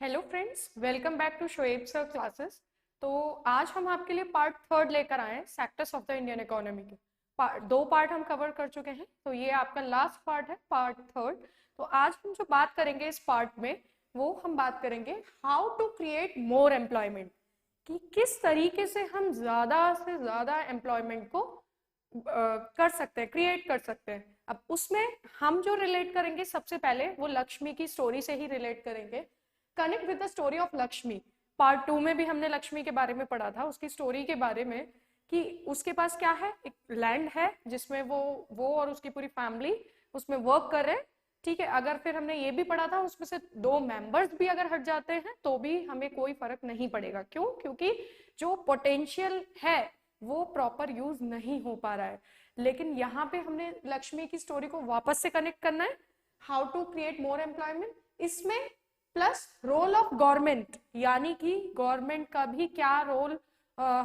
Hello friends, welcome back to Shoaib sir classes. तो आज हम आपके लिए पार्ट थर्ड लेकर आए हैं sectors of the Indian economy के। दो पार्ट हम कवर कर चुके हैं, तो ये आपका लास्ट पार्ट है, पार्ट थर्ड। तो आज हम जो बात करेंगे इस पार्ट में, वो हम बात करेंगे how to create more employment, कि किस तरीके से हम ज़्यादा से ज़्यादा एम्प्लॉयमेंट को कर सकते हैं, क्रिएट कर सकते हैं। अब उसमें हम जो रिलेट करेंगे सबसे पहले वो लक्ष्मी की स्टोरी से ही रिलेट करेंगे। Connect with the story of Lakshmi. Part two में भी हमने लक्ष्मी के बारे में पढ़ा था, उसकी स्टोरी के बारे में, कि उसके पास क्या है, एक लैंड है जिसमें वो और उसकी पूरी फैमिली उसमें वर्क कर रहे हैं। ठीक है, अगर फिर हमने ये भी पढ़ा था उसमें से दो मेंबर्स भी अगर हट जाते हैं तो भी हमें कोई फर्क नहीं पड़ेगा। क्यों? क्योंकि जो पोटेंशियल है वो प्रॉपर यूज नहीं हो पा रहा है। लेकिन यहाँ पे हमने लक्ष्मी की स्टोरी को वापस से कनेक्ट करना है, how to create more employment. इसमें प्लस रोल ऑफ गवर्नमेंट, यानी कि गवर्नमेंट का भी क्या रोल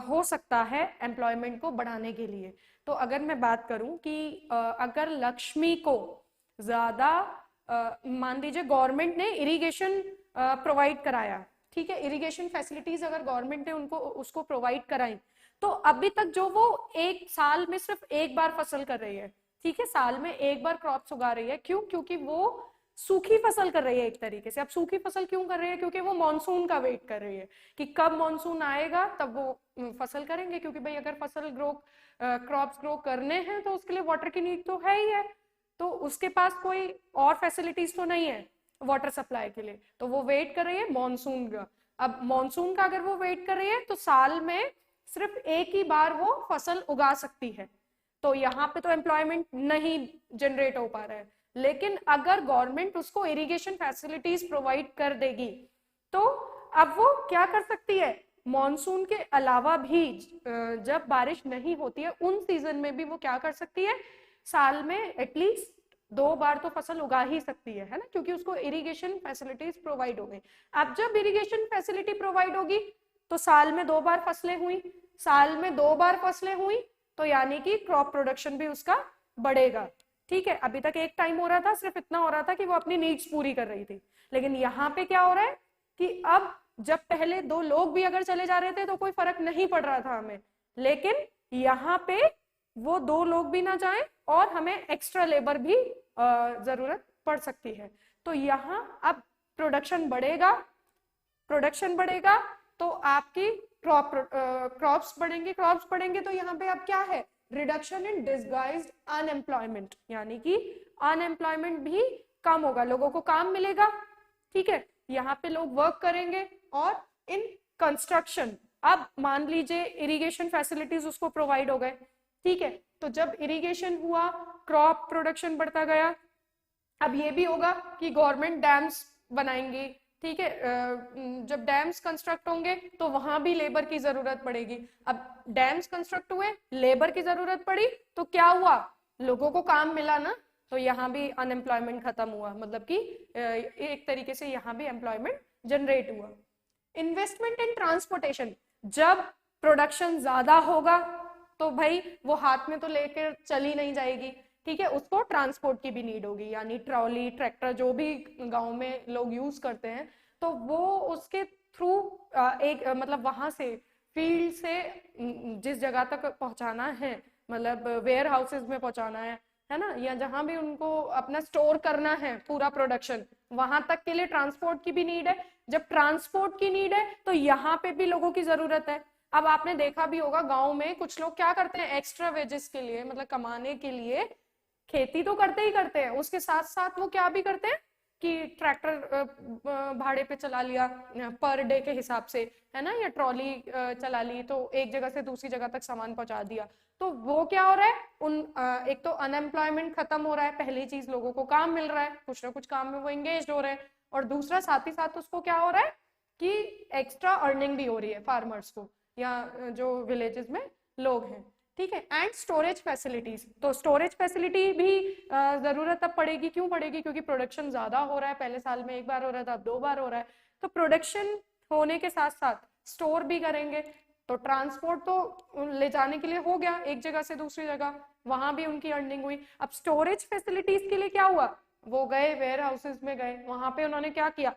हो सकता है एम्प्लॉयमेंट को बढ़ाने के लिए। तो अगर मैं बात करूं कि अगर लक्ष्मी को ज्यादा मान लीजिए गवर्नमेंट ने इरिगेशन प्रोवाइड कराया, ठीक है, इरिगेशन फैसिलिटीज अगर गवर्नमेंट ने उनको उसको प्रोवाइड कराई, तो अभी तक जो वो एक साल में सिर्फ एक बार फसल कर रही है, ठीक है, साल में एक बार क्रॉप्स उगा रही है। क्यों? क्योंकि वो सूखी फसल कर रही है एक तरीके से। अब सूखी फसल क्यों कर रही है? क्योंकि वो मॉनसून का वेट कर रही है कि कब मॉनसून आएगा तब वो फसल करेंगे। क्योंकि भाई अगर फसल क्रॉप्स ग्रो करने हैं तो उसके लिए वाटर की नीड तो है ही है। तो उसके पास कोई और फैसिलिटीज तो नहीं है वाटर सप्लाई के लिए, तो वो वेट कर रही है मॉनसून का। अब मॉनसून का अगर वो वेट कर रही है तो साल में सिर्फ एक ही बार वो फसल उगा सकती है। तो यहाँ पे तो एम्प्लॉयमेंट नहीं जनरेट हो पा रहा है। लेकिन अगर गवर्नमेंट उसको इरिगेशन फैसिलिटीज प्रोवाइड कर देगी तो अब वो क्या कर सकती है, मॉनसून के अलावा भी जब बारिश नहीं होती है उन सीजन में भी वो क्या कर सकती है, साल में एटलीस्ट दो बार तो फसल उगा ही सकती है ना, क्योंकि उसको इरिगेशन फैसिलिटीज प्रोवाइड हो गई। अब जब इरिगेशन फैसिलिटी प्रोवाइड होगी तो साल में दो बार फसलें हुई, साल में दो बार फसलें हुई तो यानी कि क्रॉप प्रोडक्शन भी उसका बढ़ेगा। ठीक है, अभी तक एक टाइम हो रहा था, सिर्फ इतना हो रहा था कि वो अपनी नीड्स पूरी कर रही थी। लेकिन यहाँ पे क्या हो रहा है कि अब जब पहले दो लोग भी अगर चले जा रहे थे तो कोई फर्क नहीं पड़ रहा था हमें, लेकिन यहाँ पे वो दो लोग भी ना जाए और हमें एक्स्ट्रा लेबर भी जरूरत पड़ सकती है। तो यहाँ अब प्रोडक्शन बढ़ेगा, प्रोडक्शन बढ़ेगा तो आपकी क्रॉप्स बढ़ेंगे, क्रॉप्स बढ़ेंगे तो यहाँ पे अब क्या है, रिडक्शन इन डिसगाइज्ड अनएम्प्लॉयमेंट, यानी कि अनएम्प्लॉयमेंट भी कम होगा, लोगों को काम मिलेगा। ठीक है, यहाँ पे लोग वर्क करेंगे। और इन कंस्ट्रक्शन, अब मान लीजिए इरिगेशन फैसिलिटीज उसको प्रोवाइड हो गए, ठीक है, तो जब इरिगेशन हुआ क्रॉप प्रोडक्शन बढ़ता गया। अब ये भी होगा कि गवर्नमेंट डैम्स बनाएंगी, ठीक है, जब डैम्स कंस्ट्रक्ट होंगे तो वहां भी लेबर की जरूरत पड़ेगी। अब डैम्स कंस्ट्रक्ट हुए, लेबर की जरूरत पड़ी, तो क्या हुआ, लोगों को काम मिला ना, तो यहाँ भी अनएम्प्लॉयमेंट खत्म हुआ, मतलब कि एक तरीके से यहाँ भी एम्प्लॉयमेंट जनरेट हुआ। इन्वेस्टमेंट इन ट्रांसपोर्टेशन, जब प्रोडक्शन ज्यादा होगा तो भाई वो हाथ में तो लेकर चली नहीं जाएगी, ठीक है, उसको ट्रांसपोर्ट की भी नीड होगी, यानी ट्रॉली ट्रैक्टर जो भी गांव में लोग यूज करते हैं, तो वो उसके थ्रू एक मतलब वहां से फील्ड से जिस जगह तक पहुंचाना है, मतलब वेयर हाउसेज में पहुंचाना है ना, या जहां भी उनको अपना स्टोर करना है पूरा प्रोडक्शन, वहां तक के लिए ट्रांसपोर्ट की भी नीड है। जब ट्रांसपोर्ट की नीड है तो यहाँ पे भी लोगों की जरूरत है। अब आपने देखा भी होगा गांव में कुछ लोग क्या करते हैं, एक्स्ट्रा वेजेस के लिए, मतलब कमाने के लिए खेती तो करते ही करते हैं, उसके साथ साथ वो क्या भी करते हैं कि ट्रैक्टर भाड़े पे चला लिया पर डे के हिसाब से, है ना, या ट्रॉली चला ली तो एक जगह से दूसरी जगह तक सामान पहुंचा दिया। तो वो क्या हो रहा है, एक तो अनएम्प्लॉयमेंट खत्म हो रहा है, पहली चीज लोगों को काम मिल रहा है, कुछ ना कुछ काम में वो एंगेज हो रहे हैं, और दूसरा साथ ही साथ उसको क्या हो रहा है कि एक्स्ट्रा अर्निंग भी हो रही है फार्मर्स को, या जो विलेजेस में लोग हैं। ठीक है, एंड स्टोरेज फैसिलिटीज, तो स्टोरेज फैसिलिटी भी जरूरत अब पड़ेगी। क्यों पड़ेगी? क्योंकि प्रोडक्शन ज्यादा हो रहा है, पहले साल में एक बार हो रहा था, अब दो बार हो रहा है, तो प्रोडक्शन होने के साथ साथ स्टोर भी करेंगे, तो ट्रांसपोर्ट तो ले जाने के लिए हो गया एक जगह से दूसरी जगह, वहां भी उनकी अर्निंग हुई। अब स्टोरेज फैसिलिटीज के लिए क्या हुआ, वो गए वेयर हाउसेज में, गए वहां पे उन्होंने क्या किया,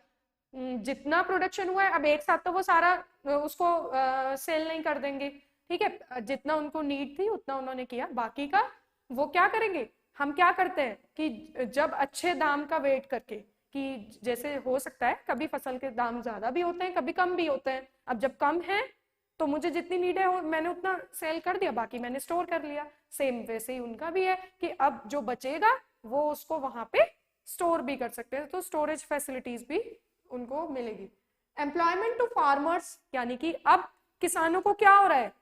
जितना प्रोडक्शन हुआ है अब एक साथ तो वो सारा उसको सेल नहीं कर देंगे, ठीक है, जितना उनको नीड थी उतना उन्होंने किया, बाकी का वो क्या करेंगे, हम क्या करते हैं कि जब अच्छे दाम का वेट करके, कि जैसे हो सकता है कभी फसल के दाम ज्यादा भी होते हैं कभी कम भी होते हैं, अब जब कम है तो मुझे जितनी नीड है मैंने उतना सेल कर दिया, बाकी मैंने स्टोर कर लिया, सेम वैसे ही उनका भी है कि अब जो बचेगा वो उसको वहां पे स्टोर भी कर सकते हैं, तो स्टोरेज फैसिलिटीज भी उनको मिलेगी। एम्प्लॉयमेंट टू फार्मर्स, यानी कि अब किसानों को क्या हो रहा है,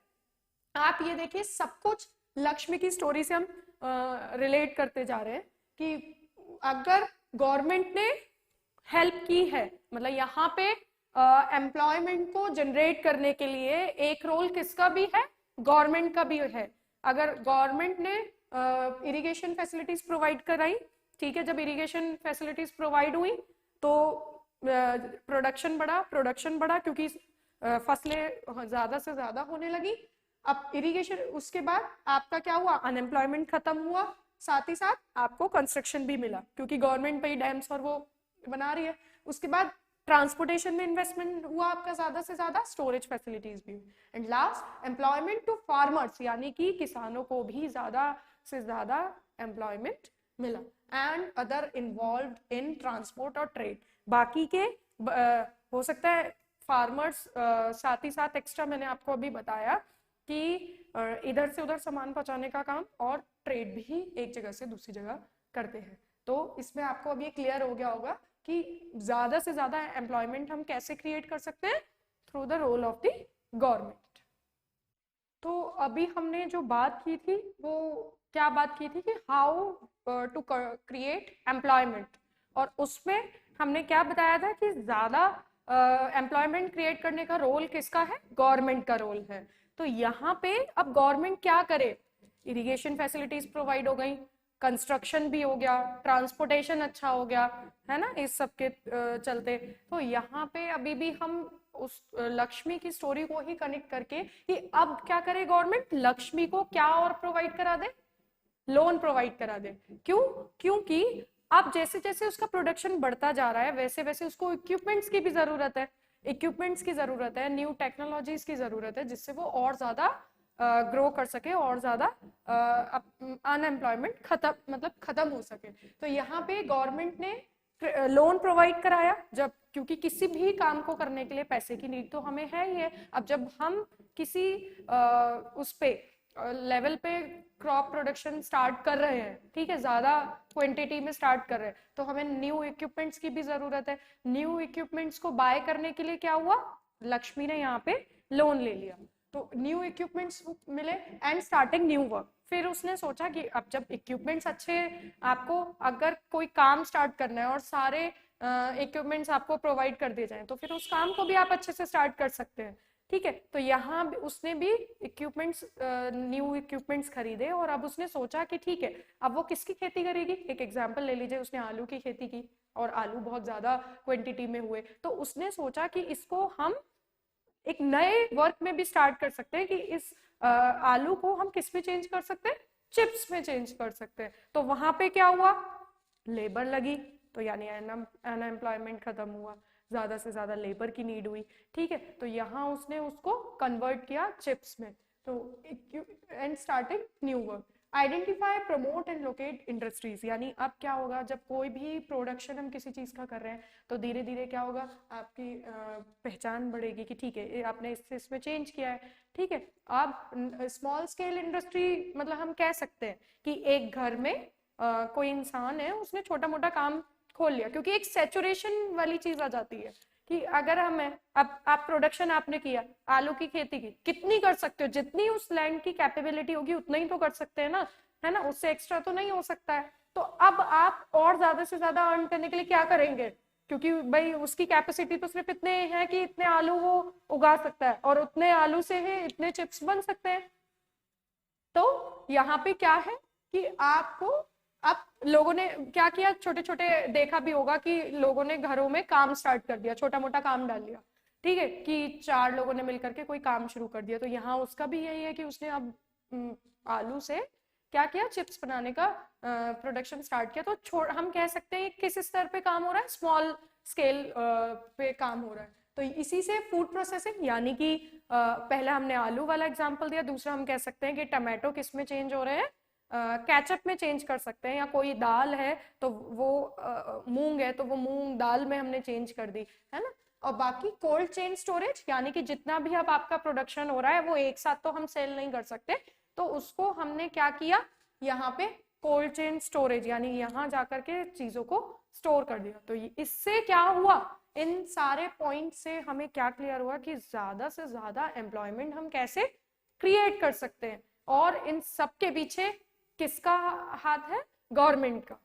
आप ये देखिए सब कुछ लक्ष्मी की स्टोरी से हम रिलेट करते जा रहे हैं कि अगर गवर्नमेंट ने हेल्प की है, मतलब यहाँ पे एम्प्लॉयमेंट को जनरेट करने के लिए एक रोल किसका भी है, गवर्नमेंट का भी है। अगर गवर्नमेंट ने इरिगेशन फैसिलिटीज प्रोवाइड कराई, ठीक है, जब इरिगेशन फैसिलिटीज प्रोवाइड हुई तो प्रोडक्शन बढ़ा क्योंकि फसलें ज्यादा से ज्यादा होने लगी। अब इरिगेशन, उसके बाद आपका क्या हुआ, अनएम्प्लॉयमेंट खत्म हुआ, साथ ही साथ आपको कंस्ट्रक्शन भी मिला क्योंकि गवर्नमेंट पे ही डैम्स और वो बना रही है। उसके बाद ट्रांसपोर्टेशन में इन्वेस्टमेंट हुआ आपका ज्यादा से ज्यादा, स्टोरेज फैसिलिटीज भी हुई, and last employment to farmers, यानी कि किसानों को भी ज्यादा से ज्यादा एम्प्लॉयमेंट मिला, and other involve in transport और ट्रेड, बाकी के हो सकता है फार्मर्स साथ ही साथ एक्स्ट्रा मैंने आपको अभी बताया कि इधर से उधर सामान पहुंचाने का काम और ट्रेड भी एक जगह से दूसरी जगह करते हैं। तो इसमें आपको अभी क्लियर हो गया होगा कि ज्यादा से ज्यादा एम्प्लॉयमेंट हम कैसे क्रिएट कर सकते हैं, through the role of the government. तो अभी हमने जो बात की थी वो क्या बात की थी कि हाउ टू क्रिएट एम्प्लॉयमेंट, और उसमें हमने क्या बताया था कि ज्यादा एम्प्लॉयमेंट क्रिएट करने का रोल किसका है, गवर्नमेंट का रोल है। तो यहाँ पे अब गवर्नमेंट क्या करे, इरिगेशन फैसिलिटीज प्रोवाइड हो गई, कंस्ट्रक्शन भी हो गया, ट्रांसपोर्टेशन अच्छा हो गया, है ना, इस सब के चलते। तो यहाँ पे अभी भी हम उस लक्ष्मी की स्टोरी को ही कनेक्ट करके कि अब क्या करे गवर्नमेंट, लक्ष्मी को क्या और प्रोवाइड करा दे, लोन प्रोवाइड करा दे। क्यों, क्योंकि अब जैसे जैसे उसका प्रोडक्शन बढ़ता जा रहा है वैसे वैसे उसको इक्विपमेंट्स की भी जरूरत है, इक्विपमेंट्स की जरूरत है, न्यू टेक्नोलॉजीज की जरूरत है, जिससे वो और ज्यादा ग्रो कर सके और ज्यादा अनएम्प्लॉयमेंट खत्म हो सके। तो यहाँ पे गवर्नमेंट ने लोन प्रोवाइड कराया, जब क्योंकि किसी भी काम को करने के लिए पैसे की नीड तो हमें है ही है। अब जब हम किसी उस पे लेवल पे क्रॉप प्रोडक्शन स्टार्ट कर रहे हैं, ठीक है, ज्यादा क्वांटिटी में स्टार्ट कर रहे हैं, तो हमें न्यू इक्विपमेंट्स की भी जरूरत है। न्यू इक्विपमेंट्स को बाय करने के लिए क्या हुआ, लक्ष्मी ने यहाँ पे लोन ले लिया, तो न्यू इक्विपमेंट्स मिले एंड स्टार्टिंग न्यू वर्क। फिर उसने सोचा कि अब जब इक्विपमेंट्स अच्छे, आपको अगर कोई काम स्टार्ट करना है और सारे इक्विपमेंट्स आपको प्रोवाइड कर दिए जाएं तो फिर उस काम को भी आप अच्छे से स्टार्ट कर सकते हैं, ठीक है। तो यहाँ उसने भी इक्विपमेंट्स, न्यू इक्विपमेंट्स खरीदे, और अब उसने सोचा कि ठीक है अब वो किसकी खेती करेगी। एक एग्जांपल ले लीजिए, उसने आलू की खेती की और आलू बहुत ज्यादा क्वांटिटी में हुए, तो उसने सोचा कि इसको हम एक नए वर्क में भी स्टार्ट कर सकते हैं कि इस आलू को हम किस में चेंज कर सकते हैं, चिप्स में चेंज कर सकते हैं। तो वहां पे क्या हुआ, लेबर लगी, तो यानी अनएम्प्लॉयमेंट खत्म हुआ, ज्यादा से ज्यादा लेबर की नीड हुई, ठीक है। तो यहाँ उसने उसको कन्वर्ट किया चिप्स में, तो and starting new work. Identify, promote and locate industries, यानी अब क्या होगा, जब कोई भी प्रोडक्शन हम किसी चीज का कर रहे हैं तो धीरे धीरे क्या होगा, आपकी पहचान बढ़ेगी कि ठीक है आपने इसमें चेंज किया है, ठीक है। आप स्मॉल स्केल इंडस्ट्री मतलब हम कह सकते हैं कि एक घर में कोई इंसान है उसने छोटा मोटा काम खोल लिया, क्योंकि एक सैचुरेशन वाली चीज आ जाती है कि अगर हमें अब आप प्रोडक्शन आपने किया, आलू की खेती की, कितनी कर सकते हो, जितनी उस लैंड की कैपेबिलिटी होगी उतना ही तो कर सकते हैं ना, है ना, उससे एक्स्ट्रा तो नहीं हो सकता है। तो अब आप और ज्यादा से ज्यादा अर्न करने के लिए क्या करेंगे, क्योंकि भाई उसकी कैपेसिटी तो सिर्फ इतने है कि इतने आलू वो उगा सकता है और उतने आलू से ही इतने चिप्स बन सकते हैं। तो यहाँ पे क्या है कि आपको, अब लोगों ने क्या किया, छोटे छोटे देखा भी होगा कि लोगों ने घरों में काम स्टार्ट कर दिया, छोटा मोटा काम डाल दिया, ठीक है, कि 4 लोगों ने मिलकर के कोई काम शुरू कर दिया। तो यहाँ उसका भी यही है कि उसने अब आलू से क्या किया, चिप्स बनाने का प्रोडक्शन स्टार्ट किया। तो हम कह सकते हैं किस स्तर पे काम हो रहा है, स्मॉल स्केल पे काम हो रहा है। तो इसी से फूड प्रोसेसिंग, यानी कि पहले हमने आलू वाला एग्जांपल दिया, दूसरा हम कह सकते हैं कि टमाटो किस में चेंज हो रहे हैं, केचप में चेंज कर सकते हैं, या कोई दाल है तो वो मूंग है तो वो मूंग दाल में हमने चेंज कर दी, है ना। और बाकी कोल्ड चेन स्टोरेज, यानी कि जितना भी अब आपका प्रोडक्शन हो रहा है वो एक साथ तो हम सेल नहीं कर सकते, तो उसको हमने क्या किया, यहाँ पे कोल्ड चेन स्टोरेज, यानी यहाँ जाकर के चीजों को स्टोर कर दिया। तो इससे क्या हुआ, इन सारे पॉइंट से हमें क्या क्लियर हुआ कि ज्यादा से ज्यादा एम्प्लॉयमेंट हम कैसे क्रिएट कर सकते हैं, और इन सब के पीछे किसका हाथ है, गवर्नमेंट का।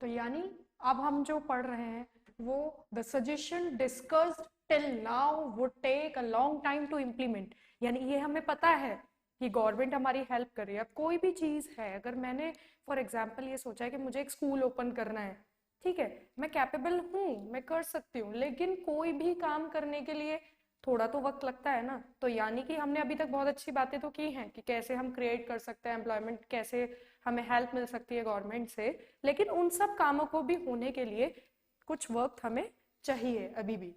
तो यानी अब हम जो पढ़ रहे हैं वो the suggestion discussed till now would take a long time to implement, यानी ये हमें पता है कि गवर्नमेंट हमारी हेल्प कर रही है। अब कोई भी चीज है, अगर मैंने फॉर एग्जांपल ये सोचा है कि मुझे एक स्कूल ओपन करना है, ठीक है, मैं कैपेबल हूँ, मैं कर सकती हूँ, लेकिन कोई भी काम करने के लिए थोड़ा तो वक्त लगता है ना। तो यानी कि हमने अभी तक बहुत अच्छी बातें तो की हैं कि कैसे हम क्रिएट कर सकते हैं एम्प्लॉयमेंट, कैसे हमें हेल्प मिल सकती है गवर्नमेंट से, लेकिन उन सब कामों को भी होने के लिए कुछ वक्त हमें चाहिए अभी भी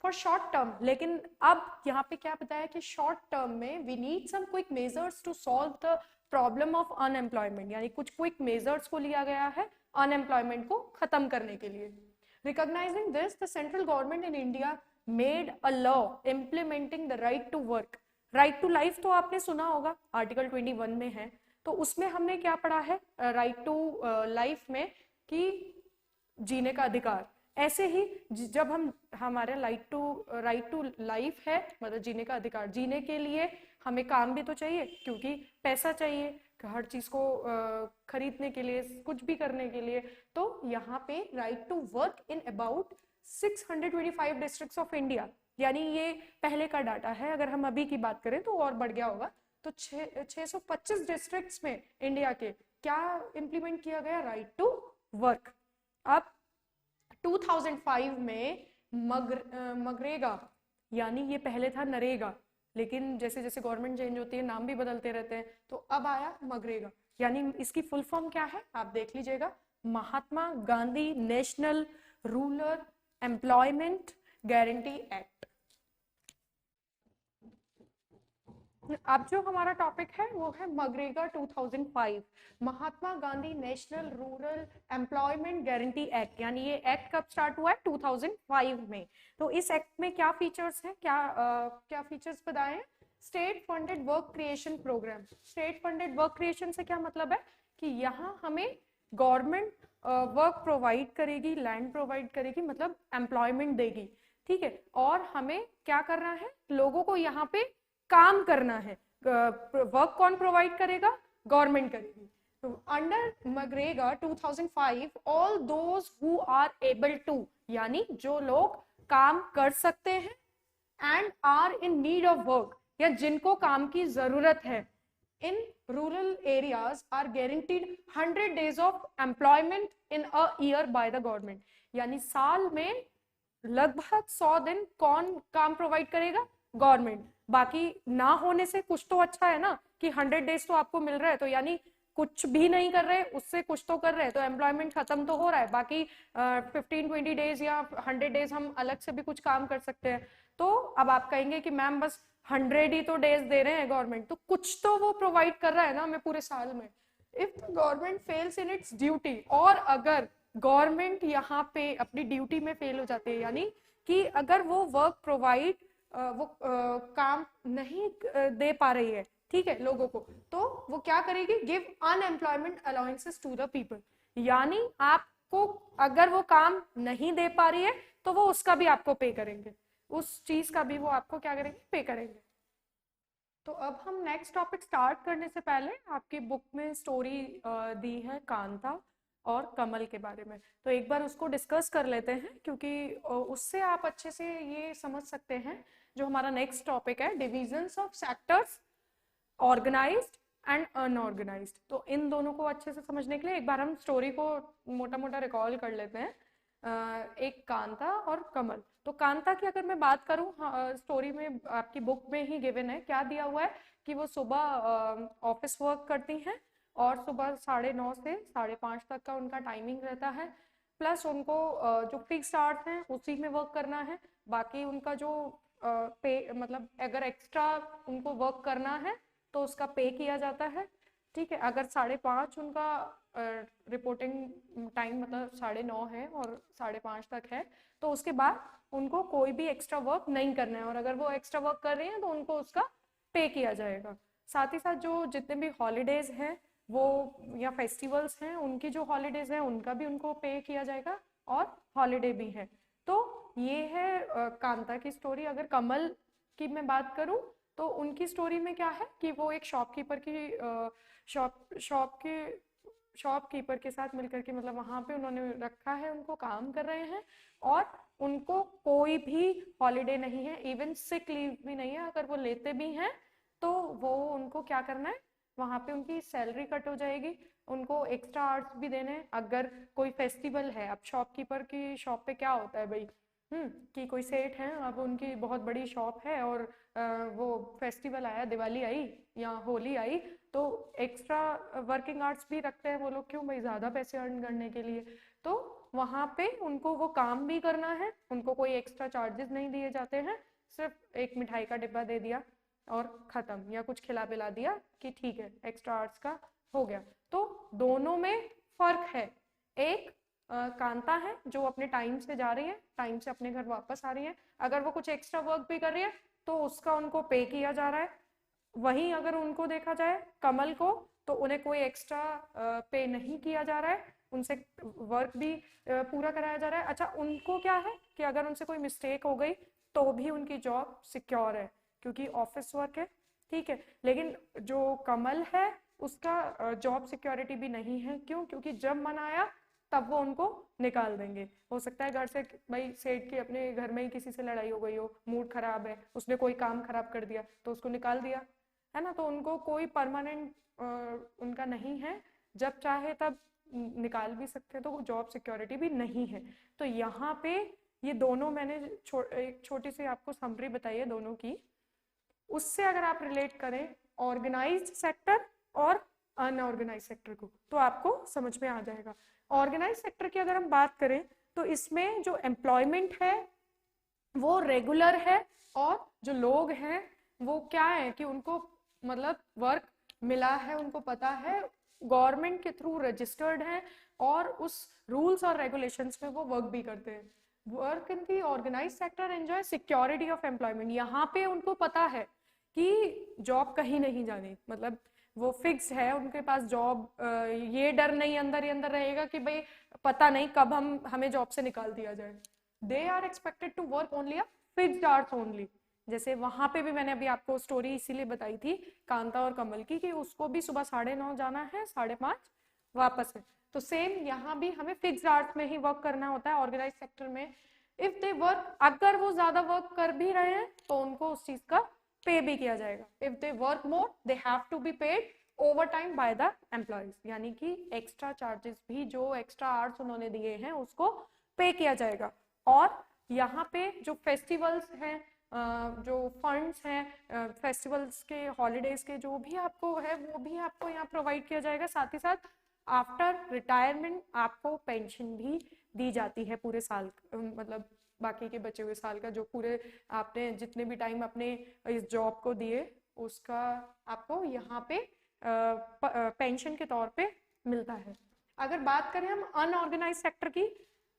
फॉर शॉर्ट टर्म। लेकिन अब यहाँ पे क्या बताया कि शॉर्ट टर्म में we need some quick measures to solve the problem of unemployment, यानी कुछ क्विक मेजर्स को लिया गया है अनएम्प्लॉयमेंट को खत्म करने के लिए। Recognising this, the central government in India made a law implementing the right to work. Right to life तो आपने सुना होगा, आर्टिकल 21 में है, तो उसमें हमने क्या पढ़ा है राइट टू लाइफ में, कि जीने का अधिकार। ऐसे ही जब हम हमारे राइट टू लाइफ है, मतलब जीने का अधिकार, जीने के लिए हमें काम भी तो चाहिए, क्योंकि पैसा चाहिए हर चीज को खरीदने के लिए, कुछ भी करने के लिए। तो यहाँ पे right to work in about 625 districts of India, यानी ये पहले का डाटा है, अगर हम अभी की बात करें तो और बढ़ गया होगा। तो 625 डिस्ट्रिक्ट्स में इंडिया के क्या इंप्लीमेंट किया गया, राइट टू वर्क। अब 2005 में मगरेगा, यानी ये पहले था नरेगा, लेकिन जैसे जैसे गवर्नमेंट चेंज होती है नाम भी बदलते रहते हैं, तो अब आया मगरेगा। यानी इसकी फुल फॉर्म क्या है आप देख लीजिएगा, Mahatma Gandhi national rural employment guarantee act. अब जो हमारा टॉपिक है वो है मगरेगा 2005, Mahatma Gandhi national rural employment guarantee act, यानी ये एक्ट कब स्टार्ट हुआ है, 2005 में। तो इस एक्ट में क्या फीचर्स हैं, क्या फीचर्स बताए हैं, state funded work creation programme. State funded work creation से क्या मतलब है कि यहाँ हमें गवर्नमेंट वर्क प्रोवाइड करेगी, लैंड प्रोवाइड करेगी, मतलब एम्प्लॉयमेंट देगी, ठीक है, और हमें क्या करना है, लोगों को यहाँ पे काम करना है। वर्क कौन प्रोवाइड करेगा, गवर्नमेंट करेगी। तो अंडर मगरेगा 2005 all those who are able to, यानी जो लोग काम कर सकते हैं, and are in need of work, या जिनको काम की जरूरत है, in rural areas are guaranteed 100 days of employment in a year by the government, यानी साल में लगभग 100 दिन कौन काम प्रोवाइड करेगा, गवर्नमेंट। बाकी ना होने से कुछ तो अच्छा है ना, कि 100 days तो आपको मिल रहा है, तो यानी कुछ भी नहीं कर रहे उससे कुछ तो कर रहे हैं, तो एम्प्लॉयमेंट खत्म तो हो रहा है। बाकी 15-20 days या 100 days हम अलग से भी कुछ काम कर सकते हैं। तो अब आप कहेंगे कि मैम बस 100 ही तो डेज दे रहे हैं गवर्नमेंट, तो कुछ तो वो प्रोवाइड कर रहा है ना हमें पूरे साल में। If the government fails in its duty, और अगर गवर्नमेंट यहाँ पे अपनी ड्यूटी में फेल हो जाते हैं, यानी कि अगर वो वर्क प्रोवाइड काम नहीं दे पा रही है, ठीक है, लोगों को, तो वो क्या करेगी, give unemployment allowances to the people, यानी आपको अगर वो काम नहीं दे पा रही है तो वो उसका भी आपको पे करेंगे, उस चीज का भी वो आपको क्या करेंगे, पे करेंगे। तो अब हम नेक्स्ट टॉपिक स्टार्ट करने से पहले आपकी बुक में स्टोरी दी है कांता और कमल के बारे में, तो एक बार उसको डिस्कस कर लेते हैं, क्योंकि उससे आप अच्छे से ये समझ सकते हैं जो हमारा नेक्स्ट टॉपिक है, divisions of sectors, organised and unorganised. तो इन दोनों को अच्छे से समझने के लिए एक बार हम स्टोरी को मोटा मोटा रिकॉल कर लेते हैं। एक कांता और कमल। तो कांता की अगर मैं बात करूं, स्टोरी में आपकी बुक में ही गिवन है, क्या दिया हुआ है कि वो सुबह ऑफिस वर्क करती हैं और सुबह 9:30 से 5:30 तक का उनका टाइमिंग रहता है। प्लस उनको जो फिक्स्ड आवर्स हैं उसी में वर्क करना है। बाकी उनका जो पे मतलब अगर एक्स्ट्रा उनको वर्क करना है तो उसका पे किया जाता है। ठीक है, अगर 5:30 उनका रिपोर्टिंग टाइम मतलब 9:30 है और 5:30 तक है तो उसके बाद उनको कोई भी एक्स्ट्रा वर्क नहीं करना है, और अगर वो एक्स्ट्रा वर्क कर रही हैं तो उनको उसका पे किया जाएगा। साथ ही साथ जो जितने भी हॉलीडेज हैं वो या फेस्टिवल्स हैं उनकी जो हॉलीडेज हैं उनका भी उनको पे किया जाएगा और हॉलीडे भी है। तो ये है कांता की स्टोरी। अगर कमल की मैं बात करूं तो उनकी स्टोरी में क्या है कि वो एक शॉपकीपर की शॉपकीपर के साथ मिलकर के मतलब वहां पे उन्होंने रखा है, उनको काम कर रहे हैं और उनको कोई भी हॉलीडे नहीं है, इवन सिक लीव भी नहीं है। अगर वो लेते भी हैं तो वो उनको क्या करना है, वहां पे उनकी सैलरी कट हो जाएगी, उनको एक्स्ट्रा आवर्स भी देने हैं। अगर कोई फेस्टिवल है, अब शॉपकीपर की शॉप पे क्या होता है भाई, कि कोई सेठ है, अब उनकी बहुत बड़ी शॉप है और वो फेस्टिवल आया, दिवाली आई या होली आई, तो एक्स्ट्रा वर्किंग आवर्स भी रखते हैं वो लोग। क्यों भाई, ज्यादा पैसे अर्न करने के लिए। तो वहां पे उनको वो काम भी करना है, उनको कोई एक्स्ट्रा चार्जेस नहीं दिए जाते हैं, सिर्फ एक मिठाई का डिब्बा दे दिया और खत्म, या कुछ खिला पिला दिया कि ठीक है एक्स्ट्रा आवर्स का हो गया। तो दोनों में फर्क है। एक कांता है जो अपने टाइम से जा रही है, टाइम से अपने घर वापस आ रही है, अगर वो कुछ एक्स्ट्रा वर्क भी कर रही है तो उसका उनको पे किया जा रहा है। वहीं अगर उनको देखा जाए कमल को, तो उन्हें कोई एक्स्ट्रा पे नहीं किया जा रहा है, उनसे वर्क भी पूरा कराया जा रहा है। अच्छा, उनको क्या है कि अगर उनसे कोई मिस्टेक हो गई तो भी उनकी जॉब सिक्योर है क्योंकि ऑफिस वर्क है। ठीक है, लेकिन जो कमल है उसका जॉब सिक्योरिटी भी नहीं है। क्यों? क्योंकि जब मन आया तब वो उनको निकाल देंगे। हो सकता है घर से भाई सेठ की अपने घर में ही किसी से लड़ाई हो गई हो, मूड खराब है, उसने कोई काम खराब कर दिया तो उसको निकाल दिया, है ना। तो उनको कोई परमानेंट उनका नहीं है, जब चाहे तब निकाल भी सकते हैं, तो जॉब सिक्योरिटी भी नहीं है। तो यहाँ पे ये दोनों मैंने एक छोटी सी आपको समरी बताई है दोनों की, उससे अगर आप रिलेट करें ऑर्गेनाइज्ड सेक्टर और अनऑर्गेनाइज सेक्टर को तो आपको समझ में आ जाएगा। ऑर्गेनाइज सेक्टर की अगर हम बात करें तो इसमें जो एम्प्लॉयमेंट है वो रेगुलर है, और जो लोग हैं वो क्या है कि उनको मतलब वर्क मिला है, उनको पता है, गवर्नमेंट के थ्रू रजिस्टर्ड है और उस रूल्स और रेगुलेशंस में वो वर्क भी करते हैं। Work in the organise sector enjoy security of employment. यहाँ पे उनको पता है कि जॉब कहीं नहीं जानी, मतलब वो फिक्स है उनके पास जॉब। ये डर नहीं अंदर ही अंदर रहेगा कि भाई पता नहीं कब हमें जॉब से निकाल दिया जाए। They are expected to work only a fixed hours only. जैसे वहां पे भी मैंने अभी आपको स्टोरी इसीलिए बताई थी कांता और कमल की कि उसको भी सुबह 9:30 जाना है, 5:30 वापस है। तो सेम यहाँ भी हमें फिक्स्ड आवर्स में ही वर्क करना होता है ऑर्गेनाइज सेक्टर में। इफ दे वर्क, अगर वो ज्यादा वर्क कर भी रहे हैं तो उनको उस चीज का पे भी किया जाएगा। If they work more they have to be paid overtime by the employers, यानी कि एक्स्ट्रा चार्जेस भी जो एक्स्ट्रा आवर्स उन्होंने दिए हैं उसको पे किया जाएगा। और यहाँ पे जो फेस्टिवल्स हैं, जो फंड्स हैं फेस्टिवल्स के, हॉलीडेज के, जो भी आपको है वो भी आपको यहाँ प्रोवाइड किया जाएगा। साथ ही साथ आफ्टर रिटायरमेंट आपको पेंशन भी दी जाती है पूरे साल, मतलब बाकी के बचे हुए साल का जो पूरे आपने जितने भी टाइम अपने इस जॉब को दिए उसका आपको यहाँ पे पेंशन के तौर पे मिलता है। अगर बात करें हम अनऑर्गेनाइज सेक्टर की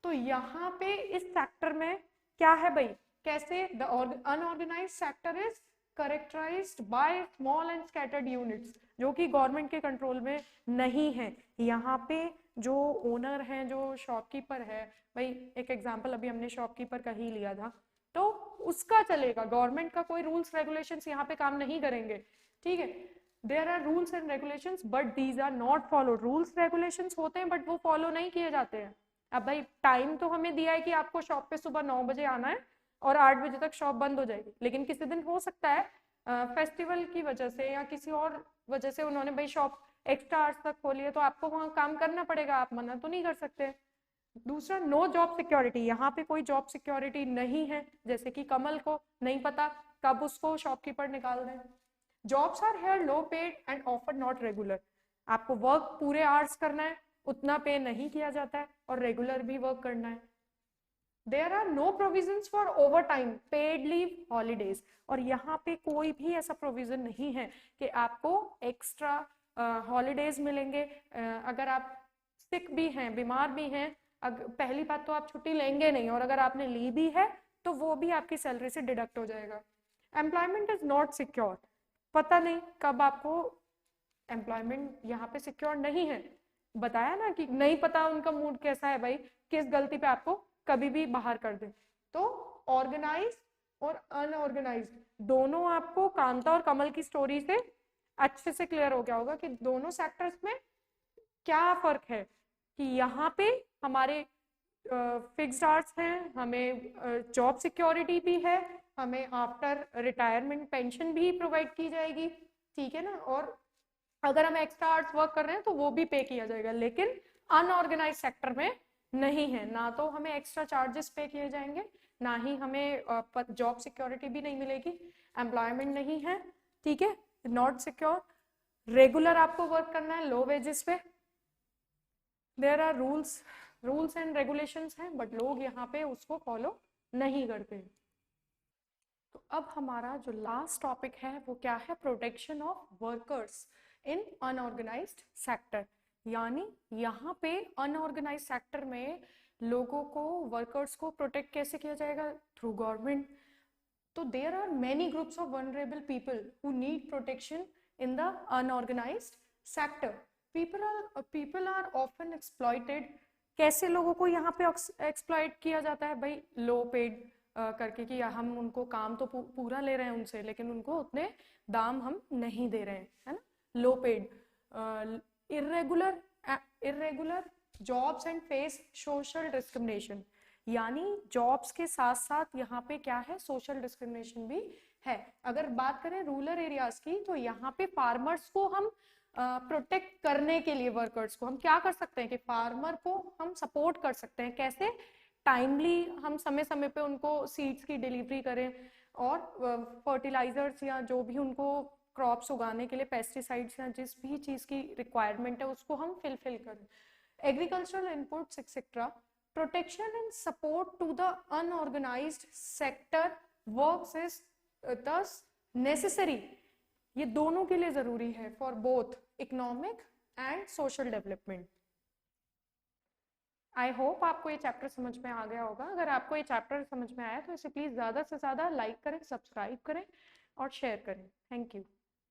तो यहाँ पे इस सेक्टर में क्या है भाई, कैसे the unorganise sector is characterised by small and scattered units, जो कि गवर्नमेंट के कंट्रोल में नहीं है। यहाँ पे जो ओनर हैं, जो शॉपकीपर है, भाई एक एग्जांपल अभी हमने शॉपकीपर का ही लिया था, तो उसका चलेगा, गवर्नमेंट का कोई रूल्स रेगुलेशंस यहाँ पे काम नहीं करेंगे। ठीक है, there are rules and regulations but these are not followed. Rules regulations होते हैं बट वो फॉलो नहीं किए जाते हैं। अब भाई टाइम तो हमें दिया है कि आपको शॉप पे सुबह 9 बजे आना है और 8 बजे तक शॉप बंद हो जाएगी, लेकिन किसी दिन हो सकता है फेस्टिवल की वजह से या किसी और वजह से उन्होंने भाई शॉप एक्स्ट्रा आवर्स तक खोली है, तो आपको वहां काम करना पड़ेगा, आप मना तो नहीं कर सकते। दूसरा, नो जॉब सिक्योरिटी, यहाँ पे कोई जॉब सिक्योरिटी नहीं है, जैसे कि कमल को नहीं पता कब उसको शॉपकीपर निकाल दें। Jobs are here low paid and offer not regular, आपको वर्क पूरे आवर्स करना है, उतना पे नहीं किया जाता है और रेगुलर भी वर्क करना है। There are no provisions for overtime, paid leave, holidays, और यहाँ पे कोई भी ऐसा प्रोविजन नहीं है कि आपको एक्स्ट्रा हॉलीडेज मिलेंगे। अगर आप सिक भी हैं, बीमार भी हैं, पहली बात तो आप छुट्टी लेंगे नहीं, और अगर आपने ली भी है तो वो भी आपकी सैलरी से डिडक्ट हो जाएगा। एम्प्लॉयमेंट इज नॉट सिक्योर, पता नहीं कब आपको एम्प्लॉयमेंट यहाँ पे सिक्योर नहीं है। बताया ना कि नहीं पता उनका मूड कैसा है भाई, किस गलती पे आपको कभी भी बाहर कर दे। तो ऑर्गेनाइज और अनऑर्गेनाइज्ड दोनों आपको कांता और कमल की स्टोरी से अच्छे से क्लियर हो गया होगा कि दोनों सेक्टर्स में क्या फर्क है। कि यहाँ पे हमारे फिक्स्ड आवर्स हैं, हमें जॉब सिक्योरिटी भी है, हमें आफ्टर रिटायरमेंट पेंशन भी प्रोवाइड की जाएगी, ठीक है ना, और अगर हम एक्स्ट्रा आवर्स वर्क कर रहे हैं तो वो भी पे किया जाएगा। लेकिन अनऑर्गेनाइज सेक्टर में नहीं है, ना तो हमें एक्स्ट्रा चार्जेस पे किए जाएंगे, ना ही हमें जॉब सिक्योरिटी भी नहीं मिलेगी, एम्प्लॉयमेंट नहीं है, ठीक है, नॉट सिक्योर, रेगुलर आपको वर्क करना है लो वेजेस पे। There are rules and regulations हैं, बट लोग यहाँ पे उसको फॉलो नहीं करते। तो अब हमारा जो लास्ट टॉपिक है वो क्या है, protection of workers in unorganised sector. यानी यहाँ पे अनऑर्गेनाइज सेक्टर में लोगों को, वर्कर्स को प्रोटेक्ट कैसे किया जाएगा, थ्रू गवर्नमेंट। तो there are many groups of vulnerable people who need protection in the unorganised sector. People are often exploited. कैसे लोगों को यहाँ पे एक्सप्लॉइट किया जाता है भाई, लो पेड करके, कि हम उनको काम तो पूरा ले रहे हैं उनसे, लेकिन उनको उतने दाम हम नहीं दे रहे हैं, है ना, low paid, irregular jobs and face social discrimination. यानी जॉब्स के साथ साथ यहाँ पे क्या है, सोशल डिस्क्रिमिनेशन भी है। अगर बात करें रूरल एरियाज की, तो यहाँ पे फार्मर्स को हम प्रोटेक्ट करने के लिए, वर्कर्स को हम क्या कर सकते हैं कि फार्मर को हम सपोर्ट कर सकते हैं। कैसे, टाइमली हम समय समय पे उनको सीड्स की डिलीवरी करें, और फर्टिलाइजर्स या जो भी उनको क्रॉप्स उगाने के लिए पेस्टिसाइड्स या जिस भी चीज की रिक्वायरमेंट है उसको हम फिलफिल करें। Agricultural inputs etcetera, protection and support to the unorganised sector works is thus necessary. ये दोनों के लिए जरूरी है, for both economic and social development. I hope आपको ये चैप्टर समझ में आ गया होगा। अगर आपको ये चैप्टर समझ में आया तो इसे प्लीज ज्यादा से ज्यादा लाइक करें, सब्सक्राइब करें और शेयर करें। Thank you.